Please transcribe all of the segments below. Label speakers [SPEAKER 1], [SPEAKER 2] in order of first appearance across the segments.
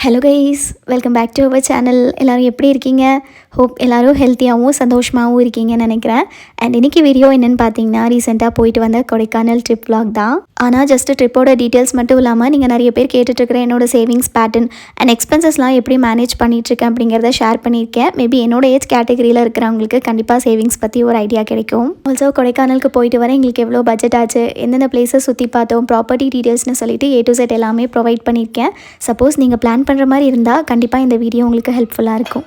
[SPEAKER 1] Hello guys, welcome back to our channel. எல்லோரும் எப்படி இருக்கீங்க? ஹோப் எல்லோரும் ஹெல்த்தியாகவும் சந்தோஷமாகவும் இருக்கீங்கன்னு நினைக்கிறேன். அண்ட் இன்றைக்கி வீடியோ என்னென்னு பார்த்தீங்கன்னா, ரீசெண்டாக போயிட்டு வந்த கொடைக்கானல் ட்ரிப் vlog தான். ஆனால் ஜஸ்ட்டு ட்ரிப்போட டீட்டெயில்ஸ் மட்டும் இல்லாமல் நீங்கள் நிறைய பேர் கேட்டுட்ருக்கிற என்னோட சேவிங்ஸ் பேட்டர்ன் அண்ட் எக்ஸ்பென்சஸ்லாம் எப்படி மேனேஜ் பண்ணிகிட்ருக்கேன் அப்படிங்கிறத ஷேர் பண்ணியிருக்கேன். மேபி என்னோட ஏஜ் கேட்டகரியில் இருக்கிறவங்களுக்கு கண்டிப்பாக சேவிங்ஸ் பற்றி ஒரு ஐடியா கிடைக்கும். ஆல்சோ கொடைக்கானலுக்கு போயிட்டு வர எங்களுக்கு எவ்வளோ பட்ஜெட் ஆச்சு, எந்தெந்த பிளேஸஸ் சுற்றி பார்த்தோம், ப்ராப்பர்ட்டி டீட்டெயில்ஸ்னு சொல்லிட்டு A to Z எல்லாமே ப்ரொவைட் பண்ணியிருக்கேன். சப்போஸ் நீங்கள் பிளான் பண்ணுற மாதிரி இருந்தால் கண்டிப்பாக இந்த வீடியோ உங்களுக்கு ஹெல்ப்ஃபுல்லாக இருக்கும்.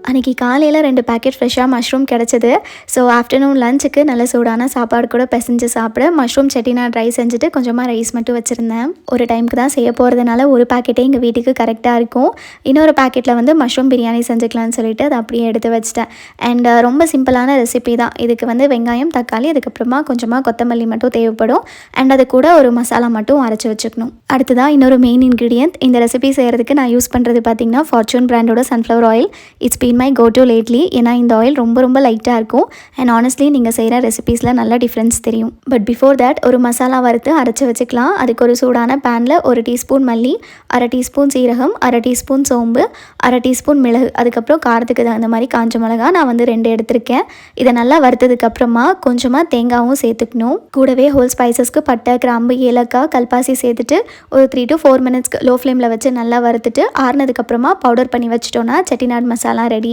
[SPEAKER 1] அன்றைக்கி காலையில் 2 பேக்கெட் ஃப்ரெஷ்ஷாக மஷ்ரூம் கிடச்சிது. ஸோ ஆஃப்டர்நூன் லஞ்சுக்கு நல்ல சூடான சாப்பாடு கூட பிசைஞ்சு சாப்பிட மஷ்ரூம் செட்டிநாட் ரைஸ் செஞ்சுட்டு கொஞ்சமாக ரைஸ் மட்டும் வச்சுருந்தேன். ஒரு டைமுக்கு தான் செய்ய போகிறதுனால ஒரு பேக்கெட்டே எங்கள் வீட்டுக்கு கரெக்டாக இருக்கும். இன்னொரு பேக்கெட்டில் வந்து மஷ்ரூம் பிரியாணி செஞ்சுக்கலான்னு சொல்லிட்டு அதை அப்படியே எடுத்து வச்சிட்டேன். அண்ட் ரொம்ப சிம்பிளான ரெசிபி தான். இதுக்கு வந்து வெங்காயம், தக்காளி, அதுக்கப்புறமா கொஞ்சமாக கொத்தமல்லி மட்டும் தேவைப்படும். அண்ட் அது கூட ஒரு மசாலா மட்டும் அரைச்சி வச்சுக்கணும். அடுத்ததான் இன்னொரு மெயின் இன்க்ரீடியன்ட். இந்த ரெசிபி செய்கிறதுக்கு நான் யூஸ் பண்ணுறது பார்த்திங்கன்னா ஃபார்ச்சூன் பிராண்டோட sunflower oil. It's been my go to lately. ஏன்னா இந்த ஆயில் ரொம்ப லைட்டாக இருக்கும். அண்ட் ஆனஸ்ட்லி நீங்கள் செய்கிற ரெசிபீஸில் நல்ல டிஃப்ரென்ஸ் தெரியும். பட் பிஃபோர் தேட் ஒரு மசாலா வறுத்து அரைச்சி வச்சுக்கலாம். அதுக்கு ஒரு சூடான பேனில் 1 டீஸ்பூன் மல்லி, 1/2 டீஸ்பூன் சீரகம், 1/2 டீஸ்பூன் சோம்பு, 1/2 டீஸ்பூன் மிளகு, அதுக்கப்புறம் காரத்துக்கு தகுந்த மாதிரி காஞ்ச மிளகா நான் வந்து 2 எடுத்திருக்கேன். இதை நல்லா வறுத்ததுக்கப்புறமா கொஞ்சமாக தேங்காயும் சேர்த்துக்கணும். கூடவே ஹோல் ஸ்பைசஸ்க்கு பட்டை, கிராம்பு, ஏலக்காய், கல்பாசி சேர்த்துட்டு ஒரு 3 to 4 மினிட்ஸ்க்கு லோ ஃப்ளேமில் வச்சு நல்லா வறுத்துட்டு ஆறுனதுக்கப்புறமா பவுடர் பண்ணி வச்சிட்டோன்னா செட்டிநாட் மசாலா ரெடி.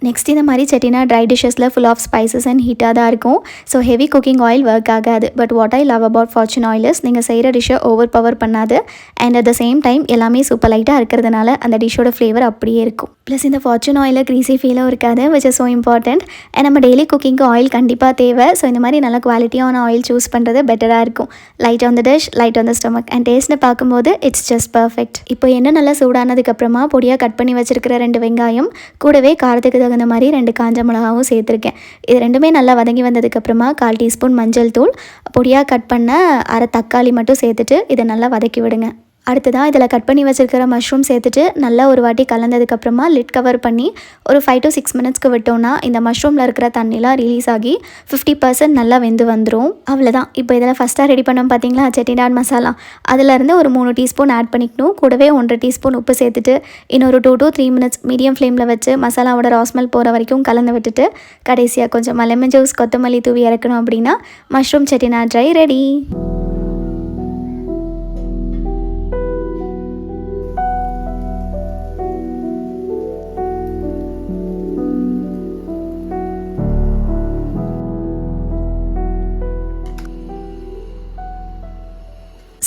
[SPEAKER 1] நெக்ஸ்ட் இந்த மாதிரி செட்டிநாட் ட்ரை டிஷ்ஷஸில் ஃபுல் ஆஃப் ஸ்பைசஸ் அண்ட் ஹீட்டாக தான் இருக்கும். So heavy cooking oil work ஆகாது. But what I love about Fortune oil is நீங்கள் செய்கிற டிஷ்ஷை ஓவர் பவர் பண்ணாது. And at the same time எல்லாமே சூப்பர் லைட்டாக இருக்கிறதுனால அந்த டிஷ்ஷோட ஃப்ளேவர் அப்படியே இருக்கும். ப்ளஸ் இந்த ஃபார்ச்சூன் ஆயிலில் க்ரீஸி ஃபீலும் இருக்காது, which is so important. And நம்ம டெய்லி குக்கிங்க்கு ஆயில் கண்டிப்பாக தேவை. ஸோ இந்த மாதிரி நல்ல குவாலிட்டியான ஆயில் சூஸ் பண்ணுறது பெட்டராக இருக்கும். Light on the dish, light on the stomach and டேஸ்ட்னு பார்க்கும்போது இட்ஸ் ஜஸ்ட் பர்ஃபெக்ட். இப்போ என்ன நல்லா சூடானதுக்கப்புறமா பொடியாக கட் பண்ணி வச்சிருக்கிற 2 வெங்காயம், கூடவே காரத்துக்கு தகுந்த மாதிரி 2 காஞ்ச மிளகாவும் சேர்த்துருக்கேன். இது ரெண்டுமே நல்லா வதங்கி வந்ததுக்கப்புறமா 1/4 டீஸ்பூன் மஞ்சள் தூள், பொடியாக கட் பண்ண 1/2 தக்காளி மட்டும் சேர்த்துட்டு இதை நல்லா வதக்கி விடுங்க. அடுத்ததாக இதில் கட் பண்ணி வச்சுருக்கிற மஷ்ரூம் சேர்த்துட்டு நல்லா ஒரு வாட்டி கலந்ததுக்கப்புறமா லிட் கவர் பண்ணி ஒரு 5 to 6 மினிட்ஸ்க்கு விட்டோன்னா இந்த மஷ்ரூமில் இருக்கிற தண்ணிலாம் ரிலீஸ் ஆகி 50% நல்லா வெந்து வந்துடும். அவ்வளோதான். இப்போ இதில் ஃபஸ்ட்டாக ரெடி பண்ணோம் பார்த்தீங்களா செட்டிநாட் மசாலா, அதிலேருந்து ஒரு 3 டீஸ்பூன் ஆட் பண்ணிக்கணும். கூடவே 1/2 டீஸ்பூன் உப்பு சேர்த்துட்டு இன்னொரு 2 to 3 மினிட்ஸ் மீடியம் ஃப்ளேமில் வச்சு மசாலாவோட ராஸ்மெல் போகிற வரைக்கும் கலந்து விட்டுட்டு கடைசியாக கொஞ்சம் லெமன் ஜூஸ், கொத்தமல்லி தூவி இறக்கணும். அப்படின்னா mushroom Chettinad dry ready.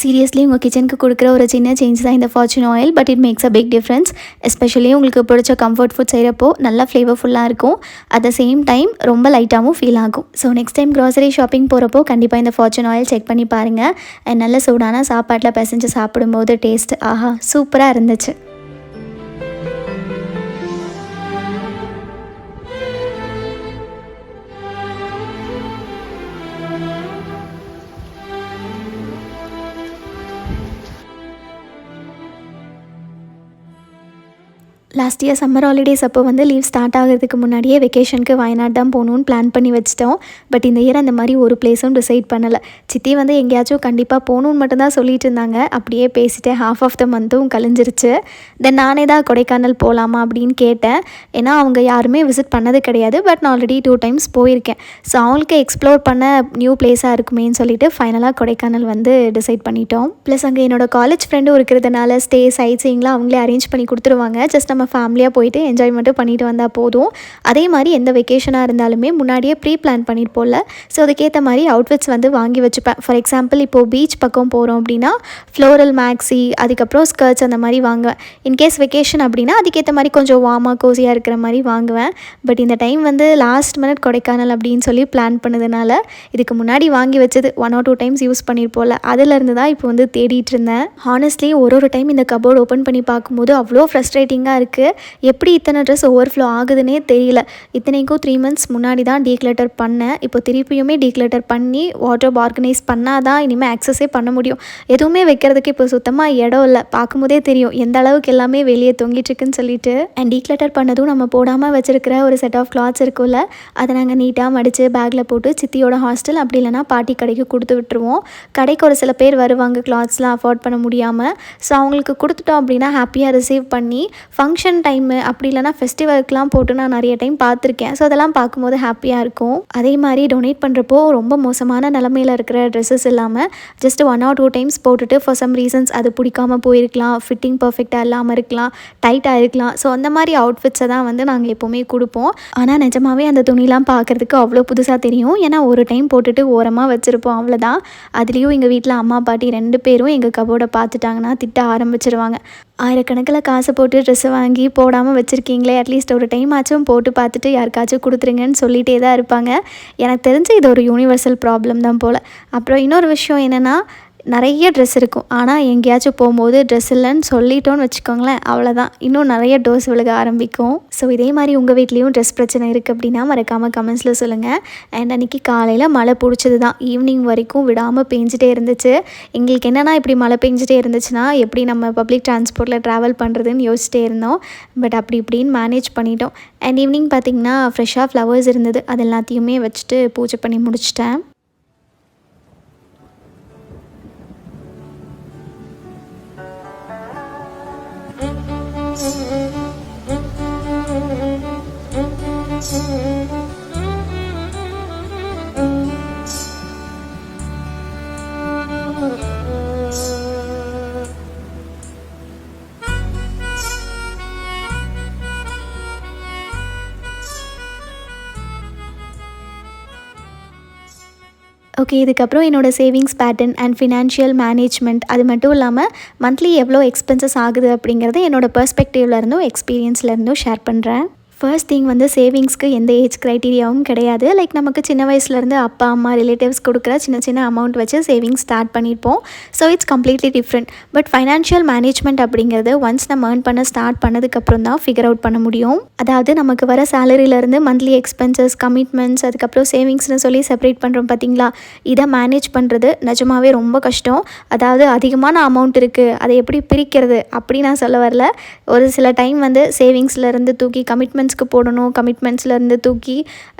[SPEAKER 1] Seriously உங்கள் கிச்சனுக்கு கொடுக்குற ஒரு சின்ன சேஞ்ச் தான் இந்த Fortune oil. But it makes a big difference. Especially உங்களுக்கு பிடிச்ச கம்ஃபர்ட் ஃபுட் செய்கிறப்போ நல்லா ஃப்ளேவர்ஃபுல்லாக இருக்கும். அட் த சேம் டைம் ரொம்ப லைட்டாகவும் ஃபீல் ஆகும். So next time grocery shopping போகிறப்போ கண்டிப்பாக இந்த ஃபார்ச்சூன் ஆயில் செக் பண்ணி பாருங்கள். அண்ட் நல்ல சூடான சாப்பாட்டில் பிசைஞ்சு சாப்பிடும்போது டேஸ்ட் ஆஹா சூப்பராக இருந்துச்சு. லாஸ்ட் இயர் சம்மர் ஹாலிடேஸ் அப்போ வந்து லீவ் ஸ்டார்ட் ஆகிறதுக்கு முன்னாடியே வெக்கேஷனுக்கு வயநாடு தான் போகணுன்னு பிளான் பண்ணி வச்சிட்டோம். பட் இந்த இயர் அந்த மாதிரி ஒரு பிளேஸும் டிசைட் பண்ணலை. சித்தி வந்து எங்கேயாச்சும் கண்டிப்பாக போகணுன்னு மட்டும்தான் சொல்லிட்டு இருந்தாங்க. அப்படியே பேசிட்டேன். half of the month கழிஞ்சிருச்சு. தென் நானே தான் கொடைக்கானல் போகலாமா அப்படின்னு கேட்டேன். ஏன்னா அவங்க யாருமே விசிட் பண்ணது கிடையாது. பட் நான் ஆல்ரெடி 2 times போயிருக்கேன். ஸோ அவங்களுக்கு எக்ஸ்ப்ளோர் பண்ண நியூ பிளேஸாக இருக்குமேன்னு சொல்லிட்டு ஃபைனலாக கொடைக்கானல் வந்து டிசைட் பண்ணிட்டோம். ப்ளஸ் அங்கே என்னோடய காலேஜ் ஃப்ரெண்டும் இருக்கிறதுனால ஸ்டே, சைட் சீயிங்லாம் அவங்களே அரேஞ்ச் பண்ணி கொடுத்துருவாங்க. ஜஸ்ட் நம்ம ஃபேமிலியாக போயிட்டு என்ஜாய் மட்டும் பண்ணிட்டு வந்தால் போதும். அதே மாதிரி எந்த வெக்கேஷனாக இருந்தாலுமே முன்னாடியே ப்ரீ பிளான் பண்ணியிருப்போம்ல. ஸோ அதுக்கேற்ற மாதிரி அவுட்ஃபிட்ஸ் வந்து வாங்கி வச்சுப்பேன். ஃபார் எக்ஸாம்பிள் இப்போது பீச் பக்கம் போகிறோம் அப்படின்னா ஃப்ளோரல் மேக்ஸி, அதுக்கப்புறம் ஸ்கர்ட்ஸ் அந்த மாதிரி வாங்குவேன். இன்கேஸ் வெக்கேஷன் அப்படின்னா அதுக்கேற்ற மாதிரி கொஞ்சம் வார்மாக கோசியாக இருக்கிற மாதிரி வாங்குவேன். பட் இந்த டைம் வந்து லாஸ்ட் மினிட் கொடைக்கானல் அப்படின்னு சொல்லி பிளான் பண்ணதுனால இதுக்கு முன்னாடி வாங்கி வச்சது 1 or 2 times யூஸ் பண்ணியிருப்போம்ல, அதிலேருந்து தான் இப்போ வந்து தேடிட்டு இருந்தேன். ஹானஸ்ட்லி ஒரு டைம் இந்த கபோர்டு ஓப்பன் பண்ணி பார்க்கும்போது அவ்வளோ ஃப்ரஸ்ட்ரேட்டிங்காக இருக்குது. இருக்குது. எப்படி இத்தனை ட்ரெஸ் ஓவர்ஃப்ளோ ஆகுதுன்னே தெரியல. இத்தனைக்கும் 3 months முன்னாடி தான் டீக்ளட்டர் பண்ணேன். இப்போ திருப்பியுமே டீக்ளட்டர் பண்ணி வார்ட்ரோப் ஆர்கனைஸ் பண்ணால் தான் இனிமேல் ஆக்சஸே பண்ண முடியும். எதுவுமே வைக்கிறதுக்கு இப்போ சுத்தமாக இடம் இல்லை. பார்க்கும்போதே தெரியும் எந்த அளவுக்கு எல்லாமே வெளியே தொங்கிட்டுருக்குன்னு சொல்லிட்டு. அண்ட் டீக்ளட்டர் பண்ணதும் நம்ம போடாமல் வச்சுருக்கிற ஒரு செட் ஆஃப் கிளாத்ஸ் இருக்கும்ல, அதை நாங்கள் நீட்டாக மடித்து பேக்கில் போட்டு சித்தியோட ஹாஸ்டல் அப்படி இல்லைனா பாட்டி கடைக்கு கொடுத்து விட்டுருவோம். கடைக்கு ஒரு சில பேர் வருவாங்க கிளாத்ஸ்லாம் அஃபோர்ட் பண்ண முடியாமல். ஸோ அவங்களுக்கு கொடுத்துட்டோம் அப்படின்னா ஹாப்பியாக ரிசீவ் பண்ணி ஃபங்க்ஷன் டைமு அப்படி இல்லைனா ஃபெஸ்டிவலுக்குலாம் போட்டு நான் நிறைய டைம் பார்த்துருக்கேன். ஸோ அதெல்லாம் பார்க்கும்போது ஹாப்பியாக இருக்கும். அதே மாதிரி டொனேட் பண்ணுறப்போ ரொம்ப மோசமான நிலமையில் இருக்கிற ட்ரெஸ்ஸஸ் இல்லாமல் ஜஸ்ட் 1 or 2 times போட்டுட்டு ஃபார் சம் ரீசன்ஸ் அது பிடிக்காமல் போயிருக்கலாம், ஃபிட்டிங் பர்ஃபெக்டாக இல்லாமல் இருக்கலாம், டைட்டாக இருக்கலாம். ஸோ அந்த மாதிரி அவுட்ஃபிட்ஸை தான் வந்து நாங்கள் எப்போவுமே கொடுப்போம். ஆனால் நிஜமாகவே அந்த துணிலாம் பார்க்குறதுக்கு அவ்வளோ புதுசாக தெரியும். ஏன்னா ஒரு டைம் போட்டுட்டு ஓரமாக வச்சுருப்போம், அவ்வளோதான். அதுலேயும் எங்கள் வீட்டில் அம்மா பாட்டி 2 பேரும் எங்கள் கபோர்டை பார்த்துட்டாங்கன்னா திட்ட ஆரம்பிச்சிருவாங்க. ஆயிரக்கணக்கில் காசு போட்டு ட்ரெஸ்ஸை வாங்கி போடாமல் வச்சுருக்கீங்களே, அட்லீஸ்ட் ஒரு டைம் ஆச்சும் போட்டு பார்த்துட்டு யாருக்காச்சும் கொடுத்துருங்கன்னு சொல்லிகிட்டே தான் இருப்பாங்க. எனக்கு தெரிஞ்சு இது ஒரு யூனிவர்சல் ப்ராப்ளம் தான் போல். அப்புறம் இன்னொரு விஷயம் என்னென்னா, நிறைய ட்ரெஸ் இருக்கும், ஆனால் எங்கேயாச்சும் போகும்போது ட்ரெஸ் இல்லைன்னு சொல்லிட்டோன்னு வச்சுக்கோங்களேன், அவ்வளோதான், இன்னும் நிறைய டோஸ் விழுக ஆரம்பிக்கும். ஸோ இதே மாதிரி உங்கள் வீட்லேயும் ட்ரெஸ் பிரச்சனை இருக்குது அப்படின்னா மறக்காமல் கமெண்ட்ஸில் சொல்லுங்கள். அண்ட் அன்றைக்கி காலையில் மழை பிடிச்சது தான், ஈவினிங் வரைக்கும் விடாமல் பெஞ்சிட்டே இருந்துச்சு. எங்களுக்கு என்னென்னா இப்படி மழை பெஞ்சிட்டே இருந்துச்சுன்னா எப்படி நம்ம பப்ளிக் டிரான்ஸ்போர்ட்டில் ட்ராவல் பண்ணுறதுன்னு யோசிச்சிட்டே இருந்தோம். பட் அப்படி இப்படின்னு மேனேஜ் பண்ணிட்டோம். அண்ட் ஈவினிங் பார்த்திங்கன்னா ஃப்ரெஷ்ஷாக ஃப்ளவர்ஸ் இருந்தது, அது எல்லாத்தையுமே வச்சுட்டு பூஜை பண்ணி முடிச்சிட்டேன். ஓகே, இதுக்கப்புறம் என்னோடய savings pattern and financial management, அது மட்டும் இல்லாமல் மந்த்லி எவ்வளோ எக்ஸ்பென்சஸ் ஆகுது அப்படிங்கிறத என்னோடய பெர்ஸ்பெக்டிவ்லேருந்தும் எக்ஸ்பீரியன்ஸ்லேருந்தும் ஷேர் பண்ணுறேன். ஃபர்ஸ்ட் திங் வந்து சேவிங்ஸ்க்கு எந்த ஏஜ் க்ரைட்டீரியாவும் கிடையாது. லைக் நமக்கு சின்ன வயசுலேருந்து அப்பா அம்மா ரிலேட்டிவ்ஸ் கொடுக்குற சின்ன சின்ன அமௌண்ட் வச்சு சேவிங்ஸ் ஸ்டார்ட் பண்ணியிருப்போம். So it's completely different. But financial management அப்படிங்கிறது ஒன்ஸ் நம்ம ஏர்ன் பண்ண ஸ்டார்ட் பண்ணதுக்கப்புறம் தான் ஃபிகர் அவுட் பண்ண முடியும். அதாவது நமக்கு வர சேலரியிலேருந்து மந்த்லி எக்ஸ்பென்சஸ், கமிட்மெண்ட்ஸ், அதுக்கப்புறம் சேவிங்ஸ்னு சொல்லி செப்பரேட் பண்ணுறோம் பார்த்தீங்களா, இதை மேனேஜ் பண்ணுறது நிஜமாவே ரொம்ப கஷ்டம். அதாவது அதிகமான அமௌண்ட் இருக்குது, அதை எப்படி பிரிக்கிறது அப்படி நான் சொல்ல வரல. ஒரு சில டைம் வந்து சேவிங்ஸ்லேருந்து தூக்கி கமிட்மெண்ட்ஸ்க்கு போடணும், கமிட்மெண்ட்ஸ்லேருந்து தூக்கி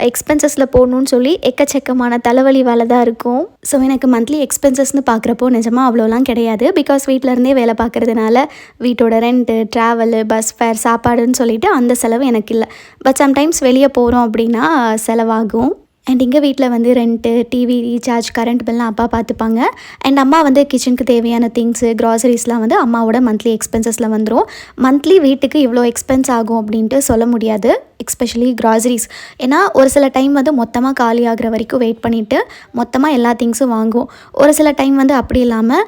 [SPEAKER 1] எக்ஸ்பென்சஸில் போடணும்னு சொல்லி எக்கச்சக்கமான தலைவலி வேலை தான் இருக்கும். ஸோ எனக்கு மந்த்லி எக்ஸ்பென்சஸ்னு பார்க்குறப்போ நிஜமாக அவ்வளோலாம் கிடையாது. பிகாஸ் வீட்டிலேருந்தே வேலை பார்க்குறதுனால வீட்டோட ரெண்ட்டு, ட்ராவலு, பஸ் ஃபேர், சாப்பாடுன்னு சொல்லிட்டு அந்த செலவு எனக்கு இல்லை. பட் சம்டைம்ஸ் வெளியே போகிறோம் அப்படின்னா செலவாகும். அண்ட் எங்கள் வீட்டில் வந்து ரெண்ட்டு, டிவி ரீசார்ஜ், கரண்ட் பில்லாம் அப்பா பார்த்துப்பாங்க. அண்ட் அம்மா வந்து கிச்சனுக்கு தேவையான திங்ஸு, க்ராசரிஸ்லாம் வந்து அம்மாவோட மந்த்லி எக்ஸ்பென்சஸில் வந்துடும். மந்த்லி வீட்டுக்கு இவ்வளோ எக்ஸ்பென்ஸ் ஆகும் அப்படின்ட்டு சொல்ல முடியாது, எக்ஸ்பெஷலி க்ராசரிஸ். ஏன்னா ஒரு சில டைம் வந்து மொத்தமாக காலி ஆகிற வரைக்கும் வெயிட் பண்ணிவிட்டு மொத்தமாக எல்லா திங்ஸும் வாங்குவோம். ஒரு சில டைம் வந்து அப்படி இல்லாமல்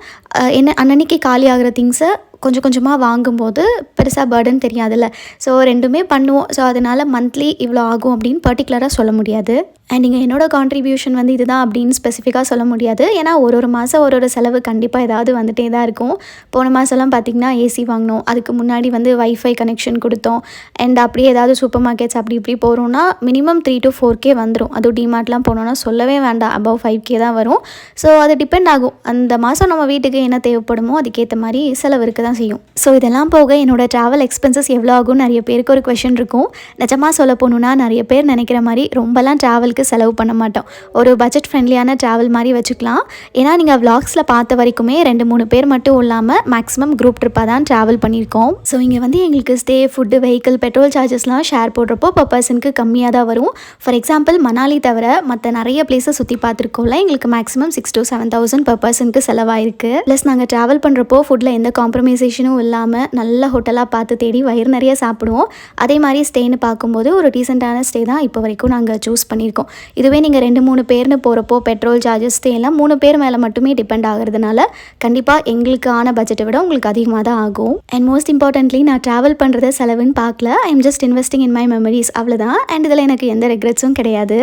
[SPEAKER 1] அன்னன்னைக்கு காலி ஆகிற திங்ஸை கொஞ்சம் கொஞ்சமாக வாங்கும்போது பெருசாக பர்டன் தெரியாதுல்ல. ஸோ ரெண்டுமே பண்ணுவோம். ஸோ அதனால் மந்த்லி இவ்வளோ ஆகும் அப்படின்னு பர்டிகுலராக சொல்ல முடியாது. அண்ட் நீங்கள் என்னோடய கான்ட்ரிபியூஷன் வந்து இதுதான் அப்படின்னு ஸ்பெசிஃபிக்காக சொல்ல முடியாது. ஏன்னா ஒரு மாதம் ஒரு செலவு கண்டிப்பாக ஏதாவது வந்துகிட்டே தான் இருக்கும். போன மாதம்லாம் பார்த்திங்கன்னா ஏசி வாங்கினோம், அதுக்கு முன்னாடி வந்து வைஃபை கனெக்ஷன் கொடுத்தோம். அண்ட் அப்படியே ஏதாவது சூப்பர் மார்க்கெட்ஸ் அப்படி இப்படி போகிறோன்னா மினிமம் 3 to 4K வந்துடும். அதுவும் டிமார்ட்லாம் போனோன்னா சொல்லவே வேண்டாம், அபவ் 5K தான் வரும். ஸோ அது டிபெண்ட் ஆகும், அந்த மாதம் நம்ம வீட்டுக்கு என்ன தேவைப்படுமோ அதுக்கேற்ற மாதிரி செலவு இருக்குது தான் செய்யும். ஸோ இதெல்லாம் போக என்னோட ட்ராவல் எக்ஸ்பென்சஸ் எவ்வளோ ஆகும் நிறைய பேருக்கு ஒரு கொஷின் இருக்கும். நிஜமாக சொல்ல போகணுன்னா நிறைய பேர் நினைக்கிற மாதிரி ரொம்பலாம் ட்ராவலுக்கு செலவு பண்ண மாட்டோம். ஒரு பட்ஜெட் ஃப்ரெண்ட்லியான ட்ராவல் மாதிரி வச்சுக்கலாம். ஏன்னா நீங்கள் விளாக்ஸில் பார்த்த வரைக்குமே 2-3 பேர் மட்டும் இல்லாமல் மேக்ஸிமம் குரூப் ட்ரிப்பாக தான் ட்ராவல் பண்ணியிருக்கோம். ஸோ இங்கே வந்து எங்களுக்கு ஸ்டே, ஃபுட்டு, வெஹிக்கிள், பெட்ரோல் சார்ஜஸ்லாம் ஷேர் போடுறப்போ பர் பர்சனுக்கு கம்மியாக தான் வரும். ஃபார் எக்ஸாம்பிள் மணாலி தவிர மற்ற நிறைய பிளேஸை சுற்றி பார்த்துருக்கோம்ல, எங்களுக்கு மேக்ஸிமம் 6,000 to 7,000 பர் பர்சனுக்கு செலவாயிருக்கு. ப்ளஸ் நாங்கள் ட்ராவல் பண்ணுறப்போ ஃபுட்டில் எந்த காம்ப்ரமைசேஷனும் இல்லாமல் நல்ல ஹோட்டலாக பார்த்து தேடி வயிறு நிறைய சாப்பிடுவோம். அதே மாதிரி ஸ்டேன்னு பார்க்கும்போது ஒரு டீசெண்டான ஸ்டே தான் இப்போ வரைக்கும் நாங்கள் சூஸ் பண்ணியிருக்கோம். இதுவே நீங்கள் 2-3 பேர்னு போகிறப்போ பெட்ரோல் சார்ஜஸ் எல்லாம் 3 பேர் மேலே மட்டுமே டிபெண்ட் ஆகிறதுனால கண்டிப்பாக எங்களுக்கான பட்ஜெட்டை விட உங்களுக்கு அதிகமாக தான் ஆகும். அண்ட் மோஸ்ட் இம்பார்ட்டன்ட்லி நான் ட்ராவல் பண்ணுறத செலவுன்னு பார்க்கல. I am just investing in my memories, அவ்வளோதான். அண்ட் இதில் எனக்கு எந்த ரெக்ரெட்ஸும் கிடையாது.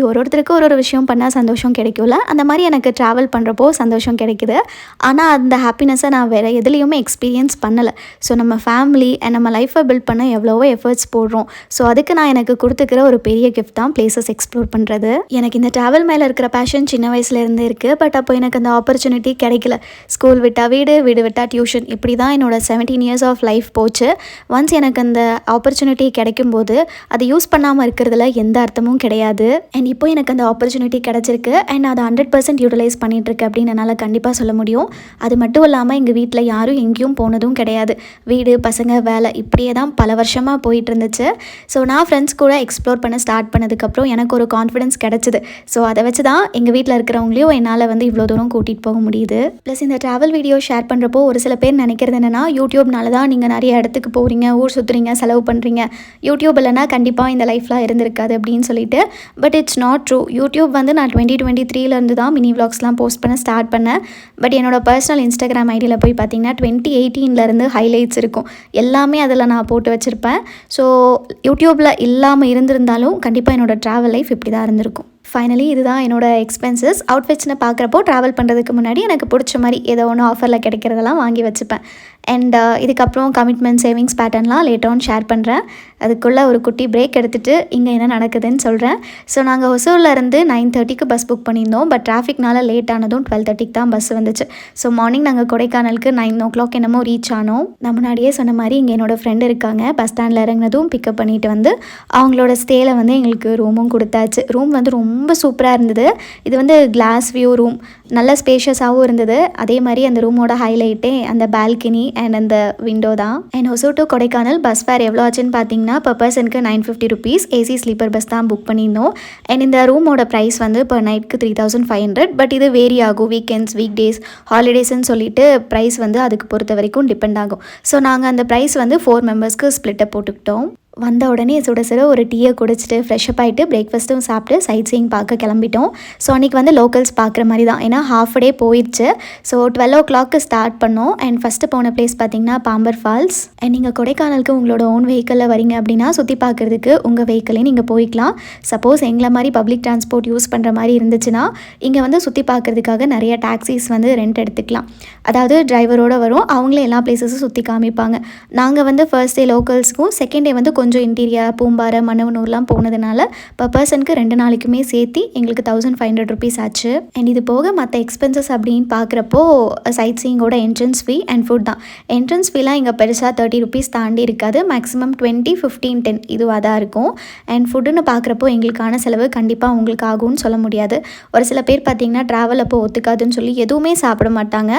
[SPEAKER 1] ஒருத்தருக்கு ஒரு விஷயம் பண்ணால் சந்தோஷம் கிடைக்கும்ல, அந்த மாதிரி எனக்கு ட்ராவல் பண்ணுறப்போ சந்தோஷம் கிடைக்குது. ஆனால் அந்த ஹாப்பினஸை நான் வேறு எதுலேயுமே எக்ஸ்பீரியன்ஸ் பண்ணலை. ஸோ நம்ம ஃபேமிலி அண்ட் நம்ம லைஃப்பை பில்ட் பண்ண எவ்வளவோ எஃபர்ட்ஸ் போடுறோம். ஸோ அதுக்கு நான் எனக்கு கொடுத்துக்கிற ஒரு பெரிய கிஃப்ட் தான் பிளேசஸ் எக்ஸ்ப்ளோர் பண்ணுறது. எனக்கு இந்த ட்ராவல் மேலே இருக்கிற பேஷன் சின்ன வயசுலேருந்து இருக்குது. பட் அப்போ எனக்கு அந்த ஆப்பர்ச்சுனிட்டி கிடைக்கல. ஸ்கூல் விட்டால் வீடு, வீடு விட்டால் டியூஷன், இப்படி தான் என்னோடய 17 இயர்ஸ் ஆஃப் லைஃப் போச்சு. ஒன்ஸ் எனக்கு அந்த ஆப்பர்ச்சுனிட்டி கிடைக்கும்போது அதை யூஸ் பண்ணாமல் இருக்கிறதுல எந்த அர்த்தமும் கிடையாது. அண்ட் இப்போ எனக்கு அந்த ஆப்பர்ச்சுனிட்டி கிடச்சிருக்கு அண்ட் அதை 100% யூட்டிலைஸ் பண்ணிகிட்ருக்கு அப்படின்னு என்னால் கண்டிப்பாக சொல்ல முடியும். அது மட்டும் இல்லாமல் எங்கள் வீட்டில் யாரும் எங்கேயும் போனதும் கிடையாது. வீடு, பசங்க, வேலை இப்படியே தான் பல வருஷமாக போயிட்டு இருந்துச்சு. ஸோ நான் ஃப்ரெண்ட்ஸ் கூட எக்ஸ்ப்ளோர் பண்ண ஸ்டார்ட் பண்ணதுக்கப்புறம் எனக்கு ஒரு கான்ஃபிடன்ஸ் கிடச்சிது. ஸோ அதை வச்சு தான் எங்கள் வீட்டில் இருக்கிறவங்களையும் என்னால் இவ்வளோ தூரம் கூட்டிகிட்டு போக முடியுது. ப்ளஸ் இந்த ட்ராவல் வீடியோ ஷேர் பண்ணுறப்போ ஒரு சில பேர் நினைக்கிறது என்னென்னா, யூடியூப்னால தான் நீங்கள் நிறைய இடத்துக்கு போகிறீங்க, ஊர் சுற்றுறீங்க, செலவு பண்ணுறீங்க, யூடியூப் இல்லைனா கண்டிப்பாக இந்த லைஃப்லாம் இருந்திருக்காது அப்படின்னு சொல்லிட்டு. But it's not true. YouTube நான் 2023 தான் மினி விளாக்ஸ்லாம் போஸ்ட் பண்ண ஸ்டார்ட் பண்ணேன். பட் என்னோடய பர்சனல் இன்ஸ்டாகிராம் ஐடியில் போய் பார்த்தீங்கன்னா 2018 ஹைலைட்ஸ் இருக்கும். எல்லாமே அதில் நான் போட்டு வச்சுருப்பேன். ஸோ யூடியூப்பில் இல்லாமல் இருந்திருந்தாலும் கண்டிப்பாக என்னோடய ட்ராவல் லைஃப் இப்படி தான் இருந்திருக்கும். ஃபைனலி இதுதான் என்னோடய எக்ஸ்பென்சஸ். அவுட்ஃபிட்ஸ்னு பார்க்குறப்போ ட்ராவல் பண்ணுறதுக்கு முன்னாடி எனக்கு பிடிச்ச மாதிரி ஏதோ ஒன்று ஆஃபரில் கிடைக்கிறதெல்லாம் வாங்கி வச்சுப்பேன். அண்ட் இதுக்கப்புறம் கமிட்மெண்ட் சேவிங்ஸ் பேட்டர்ன்லாம் லேட்டர் ஆன் ஷேர் பண்ணுறேன். அதுக்குள்ளே ஒரு குட்டி பிரேக் எடுத்துகிட்டு இங்கே என்ன நடக்குதுன்னு சொல்கிறேன். ஸோ நாங்கள் ஒசூர்லேருந்து 9:30க்கு பஸ் புக் பண்ணியிருந்தோம். பட் டிராஃபிக்னால லேட் ஆனதும் 12:30க்கு தான் பஸ் வந்துச்சு. ஸோ மார்னிங் நாங்கள் கொடைக்கானலுக்கு 9 o'clock என்னமோ ரீச் ஆனோம். நான் முன்னாடியே சொன்ன மாதிரி இங்கே என்னோடய ஃப்ரெண்டு இருக்காங்க. பஸ் ஸ்டாண்டில் இறங்கினதும் பிக்கப் பண்ணிவிட்டு அவங்களோட ஸ்டேயில் எங்களுக்கு ரூமும் கொடுத்தாச்சு. ரூம் ரொம்ப சூப்பராக இருந்தது. இது கிளாஸ் வியூ ரூம், நல்ல ஸ்பேஷியஸாகவும் இருந்தது. அதே மாதிரி அந்த ரூமோட ஹைலைட்டே அந்த பால்கனி அண்ட் அந்த விண்டோ தான். And Hosur to Kodaikanal bus fare எவ்வளோ ஆச்சுன்னு பார்த்தீங்கன்னா per personக்கு 950 rupees. AC sleeper bus தான் புக் பண்ணியிருந்தோம். அண்ட் இந்த ரூமோட ப்ரைஸ் per நைட்க்கு 3500. பட் இது வேரி ஆகும், வீக்கெண்ட்ஸ், வீக் டேஸ், ஹாலிடேஸ்ன்னு சொல்லிட்டு ப்ரைஸ் அதுக்கு பொறுத்த வரைக்கும் டிபெண்ட் ஆகும். ஸோ நாங்கள் அந்த ப்ரைஸ் 4 மெம்பர்ஸ்க்கு ஸ்ப்ளிட்டை போட்டுக்கிட்டோம். வந்த உடனே சுட சுட ஒரு டீயை குடிச்சிட்டு ஃப்ரெஷ்அப் ஆகிட்டு பிரேக்ஃபாஸ்ட்டும் சாப்பிட்டு சைட் சீயிங் பார்க்க கிளம்பிட்டோம். ஸோ அன்றைக்கி லோக்கல்ஸ் பார்க்குற மாதிரி தான், ஏன்னா ஹாஃப் டே போயிடுச்சு. ஸோ 12 o'clock ஸ்டார்ட் பண்ணோம். அண்ட் ஃபஸ்ட்டு போன பிளேஸ் பார்த்திங்கன்னா பாம்பர் ஃபால்ஸ். அண்ட் நீங்கள் கொடைக்கானலுக்கு உங்களோட ஓன் வெஹிக்கிளில் வரீங்க அப்படின்னா சுற்றி பார்க்குறதுக்கு உங்கள் வெஹிக்கிளே நீங்கள் போய்க்கலாம். சப்போஸ் எங்களை மாதிரி பப்ளிக் டிரான்ஸ்போர்ட் யூஸ் பண்ணுற மாதிரி இருந்துச்சுன்னா இங்கே சுற்றி பார்க்குறதுக்காக நிறைய டாக்ஸிஸ் ரெண்ட் எடுத்துக்கலாம். அதாவது டிரைவரோடு வரும், அவங்களே எல்லா பிளேஸஸும் சுற்றி காமிப்பாங்க. நாங்கள் ஃபர்ஸ்ட் டே லோக்கல்ஸ்க்கும், செகண்ட் டே கொஞ்சம் இன்டீரியர் பூம்பாறை, மன்னவனூர்லாம் போனதுனால per personக்கு 2 நாளைக்குமே சேர்த்து எங்களுக்கு 1500 rupees ஆச்சு. அண்ட் இது போக மற்ற எக்ஸ்பென்சஸ் அப்படின்னு பார்க்குறப்போ சைட் சீயிங்கோட என்ட்ரன்ஸ் ஃபீ அண்ட் ஃபுட் தான். என்ட்ரன்ஸ் ஃபீலாம் இங்கே பெருசாக 30 rupees தாண்டி இருக்காது. மேக்ஸிமம் 20, 15, 10 இதுவாக தான் இருக்கும். அண்ட் ஃபுட்டுன்னு பார்க்குறப்போ எங்களுக்கான செலவு கண்டிப்பாக உங்களுக்கு ஆகும்னு சொல்ல முடியாது. ஒரு சில பேர் பார்த்திங்கன்னா ட்ராவல் அப்போ ஒத்துக்காதுன்னு சொல்லி எதுவுமே சாப்பிட மாட்டாங்க.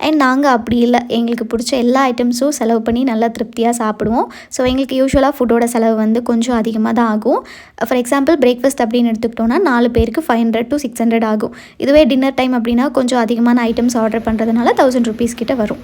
[SPEAKER 1] அண்ட் நாங்கள் அப்படி இல்லை, எங்களுக்கு பிடிச்ச எல்லா ஐட்டம்ஸும் செலவு பண்ணி நல்லா திருப்தியாக சாப்பிடுவோம். ஸோ எங்களுக்கு யூஸ்வலாக ஃபுட்டோட செலவு கொஞ்சம் அதிகமாக தான் ஆகும். ஃபார் எக்ஸாம்பிள் பிரேக்ஃபாஸ்ட் அப்படின்னு எடுத்துக்கிட்டோன்னா 4 பேருக்கு 500 to 600 ஆகும். இதுவே டின்னர் டைம் அப்படின்னா கொஞ்சம் அதிகமான ஐட்டம்ஸ் ஆர்டர் பண்ணுறதுனால 1000 rupees கிட்ட வரும்.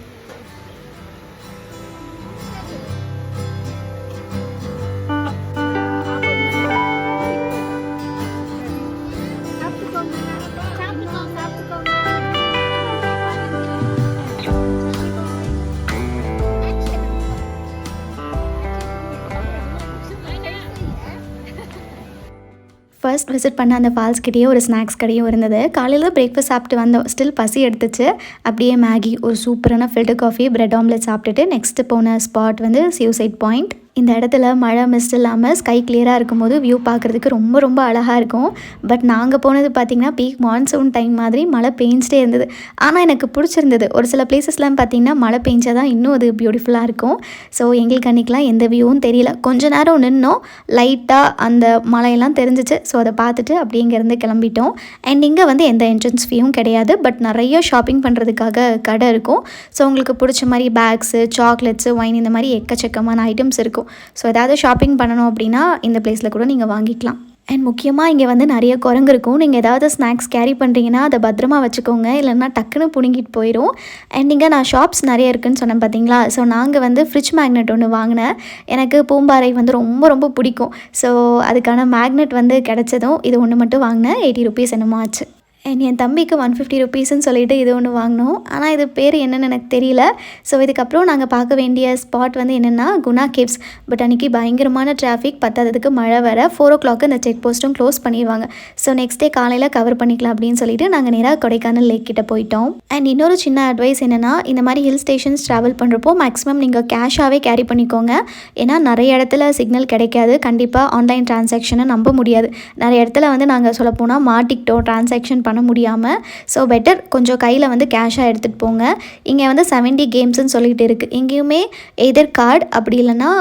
[SPEAKER 1] ஃபர்ஸ்ட் விசிட் பண்ண அந்த ஃபால்ஸ் கிட்டேயே ஒரு ஸ்நாக்ஸ் கடையும் இருந்தது. காலையில் பிரேக்ஃபாஸ்ட் சாப்பிட்டு வந்தோம். ஸ்டில் பசி எடுத்துச்சு. அப்படியே மேகி, ஒரு சூப்பரான ஃபில்டர் காஃபி, பிரெட் ஆம்லெட் சாப்பிட்டுட்டு நெக்ஸ்ட்டு போன ஸ்பாட் சூசைட் பாயிண்ட். இந்த இடத்துல மழை மிஸ்ட் இல்லாமல் ஸ்கை கிளியராக இருக்கும்போது வியூ பார்க்குறதுக்கு ரொம்ப ரொம்ப அழகாக இருக்கும். பட் நாங்கள் போனது பார்த்திங்கன்னா பீக் மான்சூன் டைம் மாதிரி மழை பெஞ்சிட்டே இருந்தது. ஆனால் எனக்கு பிடிச்சிருந்தது. ஒரு சில பிளேசஸ்லாம் பார்த்திங்கன்னா மழை பெஞ்சா தான் இன்னும் அது பியூட்டிஃபுல்லாக இருக்கும். ஸோ எங்களுக்கு அன்றைக்கெலாம் எந்த வியூவும் தெரியல. கொஞ்ச நேரம் நின்னோம், லைட்டாக அந்த மழையெல்லாம் தெரிஞ்சிச்சு. ஸோ அதை பார்த்துட்டு அப்படியே இங்கேருந்து கிளம்பிட்டோம். அண்ட் இங்கே எந்த என்ட்ரன்ஸ் ஃபீயும் கிடையாது. பட் நிறைய ஷாப்பிங் பண்ணுறதுக்காக கடை இருக்கும். ஸோ உங்களுக்கு பிடிச்ச மாதிரி பேக்ஸு, சாக்லேட்ஸு, ஒயின் இந்த மாதிரி எக்கச்சக்கமான ஐட்டம்ஸ் இருக்கும். ஸோ ஏதாவது ஷாப்பிங் பண்ணணும் அப்படின்னா இந்த பிளேஸில் கூட நீங்கள் வாங்கிக்கலாம். அண்ட் முக்கியமாக இங்கே வந்து நிறைய குரங்கு இருக்கும். நீங்கள் ஏதாவது ஸ்நாக்ஸ் கேரி பண்ணுறீங்கன்னா அதை பத்திரமா வச்சுக்கோங்க, இல்லைன்னா டக்குன்னு பிடுங்கிட்டு போயிடும். அண்ட் இங்கே நான் ஷாப்ஸ் நிறைய இருக்குதுன்னு சொன்னேன் பார்த்தீங்களா. ஸோ நாங்கள் வந்து ஃப்ரிட்ஜ் மேக்னெட் ஒன்று வாங்கினேன். எனக்கு பூம்பாறை வந்து ரொம்ப ரொம்ப பிடிக்கும். ஸோ அதுக்கான மேக்னெட் வந்து கிடச்சதும் இது ஒன்று மட்டும் வாங்கினேன். 80 ருபீஸ் என்னமோ ஆச்சு. அண்ட் என் தம்பிக்கு 150 ருபீஸ்ன்னு சொல்லிட்டு இது ஒன்று வாங்கினோம். ஆனால் இது பேர் என்னென்னு எனக்கு தெரியல. ஸோ இதுக்கப்புறம் நாங்கள் பார்க்க வேண்டிய ஸ்பாட் வந்து என்னென்னா குணா கேவ்ஸ். பட் அன்றைக்கி பயங்கரமான டிராஃபிக், பத்தாததுக்கு மழை வர 4 o'clock இந்த செக் போஸ்ட்டும் க்ளோஸ் பண்ணிடுவாங்க. ஸோ நெக்ஸ்ட் டே காலையில் கவர் பண்ணிக்கலாம் அப்படின்னு சொல்லிட்டு நாங்கள் நேராக கொடைக்கானல் லேக் கிட்ட போயிட்டோம். அண்ட் இன்னொரு சின்ன அட்வைஸ் என்னென்னா, இந்த மாதிரி ஹில் ஸ்டேஷன்ஸ் ட்ராவல் பண்ணுறப்போ மேக்ஸிமம் நீங்கள் கேஷாகவே கேரி பண்ணிக்கோங்க. ஏன்னா நிறைய இடத்துல சிக்னல் கிடைக்காது. கண்டிப்பாக ஆன்லைன் டிரான்சாக்ஷனை நம்ப முடியாது. நிறைய இடத்துல வந்து நாங்கள் சொல்லப்போனால் மாட்டிக்கிட்டோம் டிரான்சாக்ஷன் பண்ண முடியாமல். ஸோ பெட்டர் கொஞ்சம் கையில் வந்து கேஷாக எடுத்துகிட்டு போங்க. இங்கே வந்து 70 கேம்ஸ்ன்னு சொல்லிட்டு இருக்குது. எங்கேயுமே எதர் கார்டு அப்படி இல்லைன்னா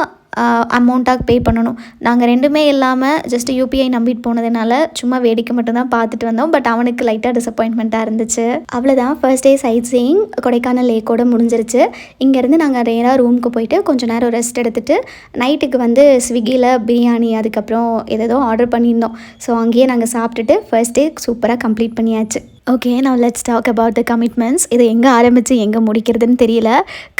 [SPEAKER 1] அமௌண்ட்டாக பே பண்ணணும். நாங்கள் ரெண்டுமே இல்லாமல் ஜஸ்ட் யூபிஐ நம்பிட்டு போனதுனால சும்மா வேடிக்கை மட்டும்தான் பார்த்துட்டு வந்தோம். பட் அவனுக்கு லைட்டாக டிசப்பாயின்மெண்ட்டாக இருந்துச்சு. அவ்வளோதான், first day sightseeing Kodaikanal லேக்கோட முடிஞ்சிருச்சு. இங்கேருந்து நாங்கள் நேராக ரூமுக்கு போயிட்டு கொஞ்சம் நேரம் ரெஸ்ட் எடுத்துகிட்டு நைட்டுக்கு வந்து ஸ்விக்கியில் பிரியாணி அதுக்கப்புறம் ஏதோ ஆர்டர் பண்ணியிருந்தோம். ஸோ அங்கேயே நாங்கள் சாப்பிட்டுட்டு ஃபர்ஸ்ட் டே சூப்பராக கம்ப்ளீட் பண்ணியாச்சு. ஓகே, நான் let's talk about the commitments. இது எங்கே ஆரம்பித்து எங்கே முடிக்கிறதுன்னு தெரியல.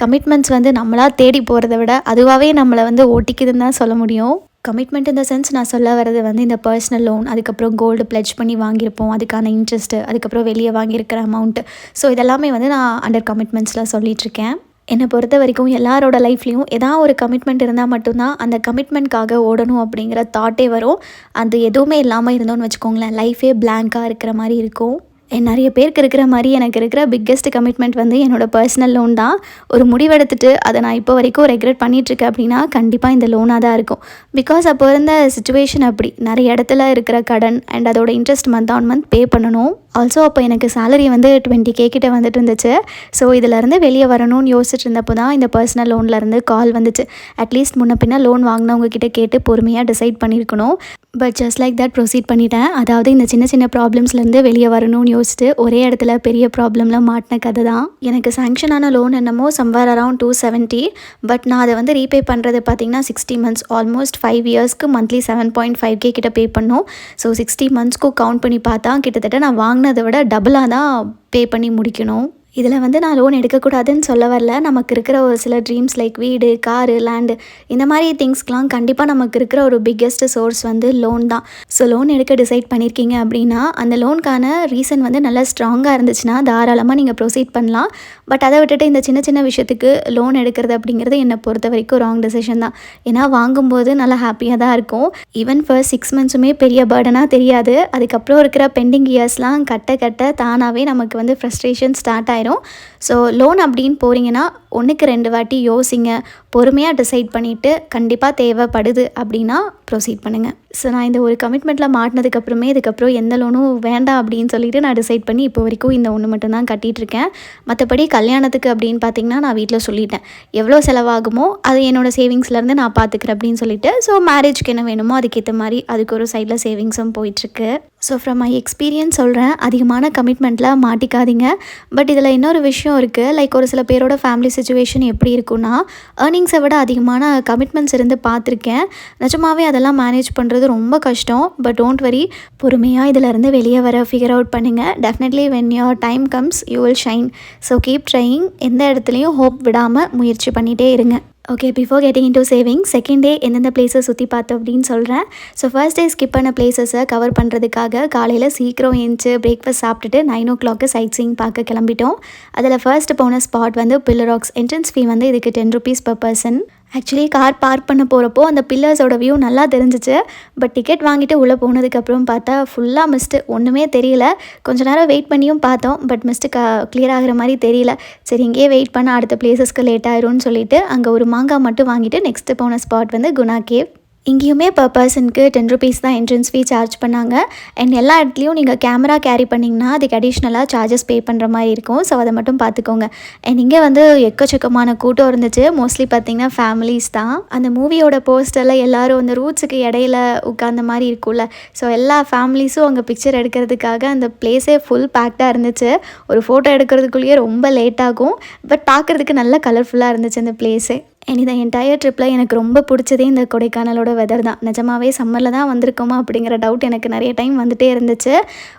[SPEAKER 1] கமிட்மெண்ட்ஸ் வந்து நம்மளாக தேடி போகிறத விட அதுவாகவே நம்மளை வந்து ஓட்டிக்குதுன்னு தான் சொல்ல முடியும். கமிட்மெண்ட் இந்த சென்ஸ் நான் சொல்ல வர்றது வந்து இந்த பர்சனல் லோன், அதுக்கப்புறம் கோல்டு பிளட்ஜ் பண்ணி வாங்கியிருப்போம், அதுக்கான இன்ட்ரெஸ்ட்டு, அதுக்கப்புறம் வெளியே வாங்கியிருக்கிற அமௌண்ட்டு. ஸோ இதெல்லாமே வந்து நான் அண்டர் கமிட்மெண்ட்ஸில் சொல்லிகிட்ருக்கேன். என்னை பொறுத்த வரைக்கும் எல்லாரோட லைஃப்லேயும் ஏதாவது ஒரு கமிட்மெண்ட் இருந்தால் மட்டும்தான் அந்த கமிட்மெண்ட்காக ஓடணும் அப்படிங்கிற தாட்டே வரும். அது எதுவுமே இல்லாமல் இருந்தோன்னு வச்சுக்கோங்களேன், லைஃபே பிளாங்காக இருக்கிற மாதிரி இருக்கும். நிறைய பேருக்கு இருக்கிற மாதிரி எனக்கு இருக்கிற பிக்கெஸ்ட் கமிட்மெண்ட் வந்து என்னோடய பர்சனல் லோன் தான். ஒரு முடிவெடுத்துட்டு அதை நான் இப்போ வரைக்கும் ரெக்ரெட் பண்ணிகிட்ருக்கேன் அப்படின்னா கண்டிப்பாக இந்த லோனாக தான் இருக்கும். பிகாஸ் அப்போ இருந்த சுச்சுவேஷன் அப்படி, நிறைய இடத்துல இருக்கிற கடன் அண்ட் அதோட interest month on month pay பண்ணணும். ஆல்சோ அப்போ எனக்கு சேலரி வந்து 20K கிட்ட வந்துட்டு இருந்துச்சு. ஸோ இதிலேருந்து வெளியே வரணும்னு யோசிச்சுட்டு இருந்தப்போ தான் இந்த பர்சனல் லோன்லேருந்து கால் வந்துச்சு. அட்லீஸ்ட் முன்ன பின்ன லோன் வாங்கினவங்க கிட்ட கேட்டு பொறுமையாக டிசைட் பண்ணியிருக்கணும். But just like that proceed பண்ணிட்டேன். அதாவது இந்த சின்ன சின்ன ப்ராப்ளம்ஸ்லேருந்து வெளியே வரணும்னு யோசிச்சுட்டு ஒரே இடத்துல பெரிய ப்ராப்ளமில் மாட்டின கதை தான். எனக்கு சேங்ஷன் ஆன லோன் என்னமோ சம்வேர் அரவுண்ட் 270. பட் நான் அதை வந்து ரீபே பண்ணுறது பார்த்திங்கன்னா 60 months, ஆல்மோஸ்ட் 5 yearsக்கு மந்த்லி 7.5K கிட்ட பே பண்ணோம். ஸோ 60 monthsக்கும் கவுண்ட் பண்ணி பார்த்தா கிட்டத்தட்ட நான் வாங்கினதை விட டபுளாக தான் பே பண்ணி முடிக்கணும். இதில் வந்து நான் லோன் எடுக்கக்கூடாதுன்னு சொல்ல வரல. நமக்கு இருக்கிற ஒரு சில ட்ரீம்ஸ் லைக் வீடு, காரு, லேண்டு, இந்த மாதிரி திங்ஸ்க்கெலாம் கண்டிப்பாக நமக்கு இருக்கிற ஒரு பிக்கெஸ்ட் சோர்ஸ் வந்து லோன் தான். ஸோ லோன் எடுக்க டிசைட் பண்ணியிருக்கீங்க அப்படின்னா அந்த லோனுக்கான ரீசன் வந்து நல்லா ஸ்ட்ராங்காக இருந்துச்சுன்னா தாராளமாக நீங்கள் ப்ரொசீட் பண்ணலாம். பட் அதை விட்டுட்டு இந்த சின்ன சின்ன விஷயத்துக்கு லோன் எடுக்கிறது அப்படிங்கிறது என்னை பொறுத்த வரைக்கும் ராங் டெசிஷன் தான். ஏன்னா வாங்கும்போது நல்லா ஹாப்பியாக தான் இருக்கும். ஈவன் ஃபர்ஸ்ட் 6 monthsமே பெரிய பர்டனாக தெரியாது. அதுக்கப்புறம் இருக்கிற பெண்டிங் இயர்ஸ்லாம் கட்ட கட்ட தானாகவே நமக்கு வந்து ஃப்ரஸ்ட்ரேஷன் ஸ்டார்ட் ஆயிரும். ஸோ லோன் அப்படின்னு போகிறீங்கன்னா 1க்கு 2 வாட்டி யோசிங்க, பொறுமையாக டிசைட் பண்ணிவிட்டு கண்டிப்பாக தேவைப்படுது அப்படின்னா ப்ரொசீட் பண்ணுங்கள். ஸோ நான் இந்த ஒரு கமிட்மெண்ட்டில் மாட்டினதுக்கப்புறமே இதுக்கப்புறம் எந்த லோனும் வேண்டாம் அப்படின்னு சொல்லிட்டு நான் டிசைட் பண்ணி இப்போ வரைக்கும் இந்த ஒன்று மட்டும்தான் கட்டிகிட்ருக்கேன். மற்றபடி கல்யாணத்துக்கு அப்படின்னு பார்த்திங்கன்னா நான் வீட்டில் சொல்லிட்டேன் எவ்வளோ செலவாகுமோ அது என்னோடய சேவிங்ஸ்லேருந்து நான் பார்த்துக்கிறேன் அப்படின்னு சொல்லிட்டு. ஸோ மேரேஜ்க்கு என்ன வேணுமோ அதுக்கேற்ற மாதிரி அதுக்கு ஒரு சைடில் சேவிங்ஸும் போயிட்டுருக்கு. ஸோ ஃப்ரம் மை எக்ஸ்பீரியன்ஸ் சொல்கிறேன், அதிகமான கமிட்மெண்ட்டில் மாட்டிக்காதீங்க. பட் இதில் இன்னொரு விஷயம் இருக்குது. லைக் ஒரு சில பேரோட ஃபேமிலி சிச்சுவேஷன் எப்படி இருக்குன்னா ஏர்னிங்ஸை விட அதிகமான கமிட்மெண்ட்ஸ் இருந்து பார்த்துருக்கேன். நிஜமாவே அதெல்லாம் மேனேஜ் பண்ணுறது ரொம்ப கஷ்டம். பட் டோன்ட் வரி, பொறுமையாக இதிலேருந்து வெளியே வர ஃபிகர் அவுட் பண்ணுங்கள். Definitely when your time comes you will shine. So keep trying. எந்த இடத்துலையும் ஹோப் விடாமல் முயற்சி பண்ணிகிட்டே இருங்க. Okay, before getting into saving, second day எந்தெந்த பிளேஸை சுற்றி பார்த்தோம் அப்படின்னு சொல்கிறேன். ஸோ ஃபர்ஸ்ட் டே ஸ்கிப் பண்ண பிளேசஸை கவர் பண்ணுறதுக்காக காலையில் சீக்கிரம் எழுந்துச்சு பிரேக்ஃபாஸ்ட் சாப்பிட்டுட்டு 9 o'clock சைட் சீயிங் பார்க்க கிளம்பிட்டோம். அதில் ஃபர்ஸ்ட் போன ஸ்பாட் வந்து பில்லர் ராக்ஸ். என்ட்ரன்ஸ் ஃபீ வந்து இதுக்கு 10 rupees per person. Actually car park பண்ண போகிறப்போ அந்த பில்லர்ஸோட வியூ நல்லா தெரிஞ்சிச்சு. பட் டிக்கெட் வாங்கிட்டு உள்ளே போனதுக்கப்புறம் பார்த்தா ஃபுல்லாக மிஸ்ட்டு, ஒன்றுமே தெரியல. கொஞ்சம் நேரம் வெயிட் பண்ணியும் பார்த்தோம், பட் மிஸ்ட்டு கிளியர் ஆகிற மாதிரி தெரியல. சரி இங்கேயே வெயிட் பண்ண அடுத்த பிளேசஸ்க்கு லேட் ஆயிரும்னு சொல்லிட்டு அங்கே ஒரு மாங்காய் மட்டும் வாங்கிட்டு நெக்ஸ்ட்டு போன ஸ்பாட் வந்து குணா கேவ். இங்கேயுமே பர் பர்சனுக்கு 10 rupees தான் என்ட்ரன்ஸ் ஃபீ சார்ஜ் பண்ணாங்க. அண்ட் எல்லா இடத்துலையும் நீங்கள் கேமரா கேரி பண்ணிங்கன்னா அதுக்கு அடிஷ்னலாக சார்ஜஸ் பே பண்ணுற மாதிரி இருக்கும். ஸோ அதை மட்டும் பார்த்துக்கோங்க. அண்ட் இங்கே வந்து எக்கச்சக்கமான கூட்டம் இருந்துச்சு. மோஸ்ட்லி பார்த்திங்கன்னா ஃபேமிலிஸ் தான். அந்த மூவியோட போஸ்டரில் எல்லோரும் அந்த ரூட்ஸுக்கு இடையில உட்கார்ந்த மாதிரி இருக்கும்ல, ஸோ எல்லா ஃபேமிலிஸும் அங்கே பிக்சர் எடுக்கிறதுக்காக அந்த பிளேஸே ஃபுல் பேக்டாக இருந்துச்சு. ஒரு ஃபோட்டோ எடுக்கிறதுக்குள்ளேயே ரொம்ப லேட் ஆகும். பட் பார்க்குறதுக்கு நல்ல கலர்ஃபுல்லாக இருந்துச்சு அந்த பிளேஸே. அண்ட் இந்த என்டையர் ட்ரிப்பில் எனக்கு ரொம்ப பிடிச்சதே இந்த கொடைக்கானலோட வெதர் தான். நிஜமாவே சம்மரில் தான் வந்திருக்கோமா அப்படிங்கிற டவுட் எனக்கு நிறைய டைம் வந்துகிட்டே இருந்துச்சு.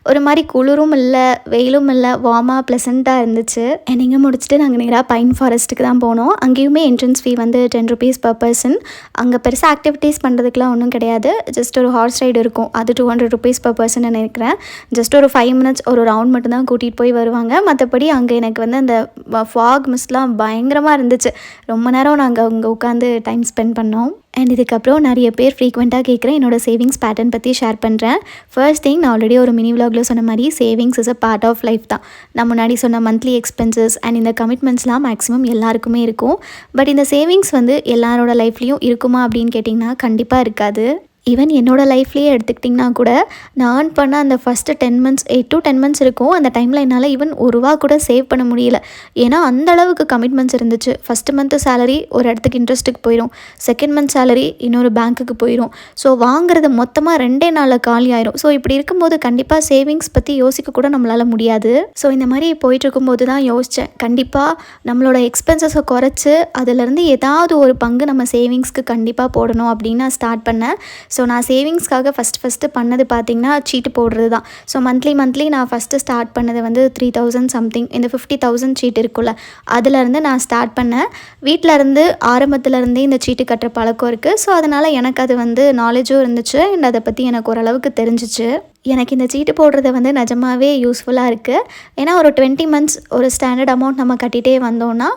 [SPEAKER 1] ஒரு மாதிரி குளிரும் இல்லை, வெயிலும் இல்லை, வார்மாக ப்ளசண்ட்டாக இருந்துச்சு. அண்ட் இங்கே முடிச்சுட்டு நாங்கள் நேராக பைன் ஃபாரஸ்ட்டுக்கு தான் போனோம். அங்கேயுமே என்ட்ரன்ஸ் ஃபீ வந்து 10 rupees per person. அங்கே பெருசாக ஆக்டிவிட்டீஸ் பண்ணுறதுக்குலாம் ஒன்றும் கிடையாது. ஜஸ்ட் ஒரு ஹார்ஸ் ரைடு இருக்கும், அது 200 rupees per person நினைக்கிறேன். ஜஸ்ட் ஒரு 5 minutes ஒரு ரவுண்ட் மட்டும்தான் கூட்டிகிட்டு போய் வருவாங்க. மற்றபடி அங்கே எனக்கு வந்து அந்த ஃபாக் மிஸ்ட்லாம் பயங்கரமாக இருந்துச்சு. ரொம்ப நேரம் நாங்கள் அங்கே உட்காந்து டைம் ஸ்பெண்ட் பண்ணோம். அண்ட் இதுக்கப்புறம் நிறைய பேர் ஃப்ரீக்வெண்ட்டாக கேட்குறேன் என்னோடய சேவிங்ஸ் பேட்டர்ன் பற்றி ஷேர் பண்ணுறேன். ஃபர்ஸ்ட் திங், நான் ஆல்ரெடி ஒரு மினி விலாகில் சொன்ன மாதிரி savings is a part of life தான். நான் முன்னாடி சொன்ன மந்த்லி எக்ஸ்பென்சஸ் அண்ட் இந்த கமிட்மெண்ட்ஸ்லாம் மேக்ஸிமம் எல்லாருக்குமே இருக்கும். பட் இந்த சேவிங்ஸ் வந்து எல்லாரோட லைஃப்லேயும் இருக்குமா அப்படின்னு கேட்டிங்கன்னா கண்டிப்பாக இருக்காது. ஈவன் என்னோடய லைஃப்லேயே எடுத்துக்கிட்டிங்கன்னா கூட நான் ஏர்ன் பண்ண அந்த ஃபஸ்ட்டு 10 months 8 to 10 months இருக்கும். அந்த டைமில் என்னால் ஈவன் ₹1 கூட சேவ் பண்ண முடியல. ஏன்னா அந்த அளவுக்கு கமிட்மெண்ட்ஸ் இருந்துச்சு. ஃபஸ்ட்டு மந்த்து சேலரி ஒரு இடத்துக்கு இன்ட்ரெஸ்ட்டுக்கு போயிடும், செகண்ட் மந்த் சேலரி இன்னொரு பேங்க்குக்கு போயிடும். ஸோ வாங்குறது மொத்தமாக 2 நாளில் காலி ஆயிரும். ஸோ இப்படி இருக்கும்போது கண்டிப்பாக சேவிங்ஸ் பற்றி யோசிக்க கூட நம்மளால் முடியாது. ஸோ இந்த மாதிரி போயிட்டுருக்கும்போது தான் யோசித்தேன், கண்டிப்பாக நம்மளோட எக்ஸ்பென்சஸை குறைச்சி அதிலேருந்து ஏதாவது ஒரு பங்கு நம்ம சேவிங்ஸ்க்கு கண்டிப்பாக போடணும் அப்படின்னு நான் ஸ்டார்ட் பண்ணேன். ஸோ நான் சேவிங்ஸ்க்காக ஃபஸ்ட்டு பண்ணது பார்த்திங்கன்னா சீட்டு போடுறது தான். ஸோ மந்த்லி நான் ஃபஸ்ட்டு ஸ்டார்ட் பண்ணது வந்து 3000 சம்திங். இந்த 50,000 சீட்டு இருக்குல்ல, அதுலேருந்து நான் ஸ்டார்ட் பண்ணேன். வீட்டில் இருந்து ஆரம்பத்துலேருந்தே இந்த சீட்டு கட்டுற பழக்கம் இருக்குது. ஸோ அதனால் எனக்கு அது வந்து நாலேஜும் இருந்துச்சு அண்ட் அதை பற்றி எனக்கு ஓரளவுக்கு தெரிஞ்சிச்சு. எனக்கு இந்த சீட்டு போடுறது வந்து நிஜமாகவே யூஸ்ஃபுல்லாக இருக்குது. ஏன்னா ஒரு 20 months ஒரு ஸ்டாண்டர்ட் அமௌண்ட் நம்ம கட்டிகிட்டே வந்தோன்னா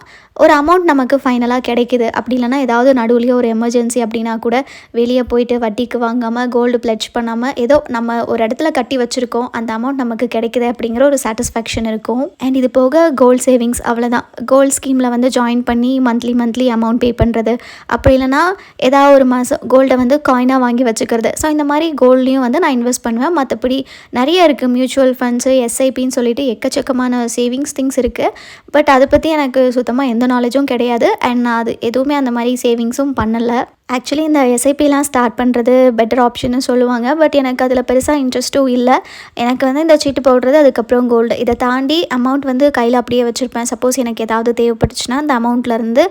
[SPEAKER 1] ஒரு அமௌண்ட் நமக்கு ஃபைனலாக கிடைக்குது. அப்படி இல்லைனா ஏதாவது நடுவுலையே ஒரு எமர்ஜென்சி அப்படின்னா கூட வெளியே போயிட்டு வட்டிக்கு வாங்காமல் கோல்டு பிளட்ஜ் பண்ணாமல் ஏதோ நம்ம ஒரு இடத்துல கட்டி வச்சுருக்கோம், அந்த அமௌண்ட் நமக்கு கிடைக்குது அப்படிங்கிற ஒரு சாட்டிஸ்ஃபேக்ஷன் இருக்கும். அண்ட் இது போக கோல்டு சேவிங்ஸ் அவ்வளோதான். கோல்டு ஸ்கீமில் வந்து ஜாயின் பண்ணி மந்த்லி அமௌண்ட் பே பண்ணுறது, அப்படி இல்லைனா ஏதாவது ஒரு மாதம் கோல்டை வந்து காயினாக வாங்கி வச்சுக்கிறது. ஸோ இந்த மாதிரி கோல்ட்லேயும் வந்து நான் இன்வெஸ்ட் பண்ணுவேன். மற்றபடி நிறைய இருக்குது, மியூச்சுவல் ஃபண்ட்ஸு, எஸ்ஐபின்னு சொல்லிட்டு எக்கச்சக்கமான சேவிங்ஸ் திங்ஸ் இருக்குது. பட் அதை பற்றி எனக்கு சுத்தமாக எந்த நாலேஜும் கிடையாது. அண்ட் நான் அது எதுவுமே அந்த மாதிரி சேவிங்ஸும் பண்ணலை. ஆக்சுவலி இந்த எஸ்ஐபிலாம் ஸ்டார்ட் பண்ணுறது பெட்டர் ஆப்ஷன்னு சொல்லுவாங்க. பட் எனக்கு அதில் பெருசாக இன்ட்ரெஸ்ட்டும் இல்லை. எனக்கு வந்து இந்த சீட்டு போடுறது, அதுக்கப்புறம் கோல்டு, இதை தாண்டி அமௌண்ட் வந்து கையில் அப்படியே வச்சுருப்பேன். சப்போஸ் எனக்கு ஏதாவது தேவைப்பட்டுச்சுன்னா அந்த அமௌண்ட்லேருந்து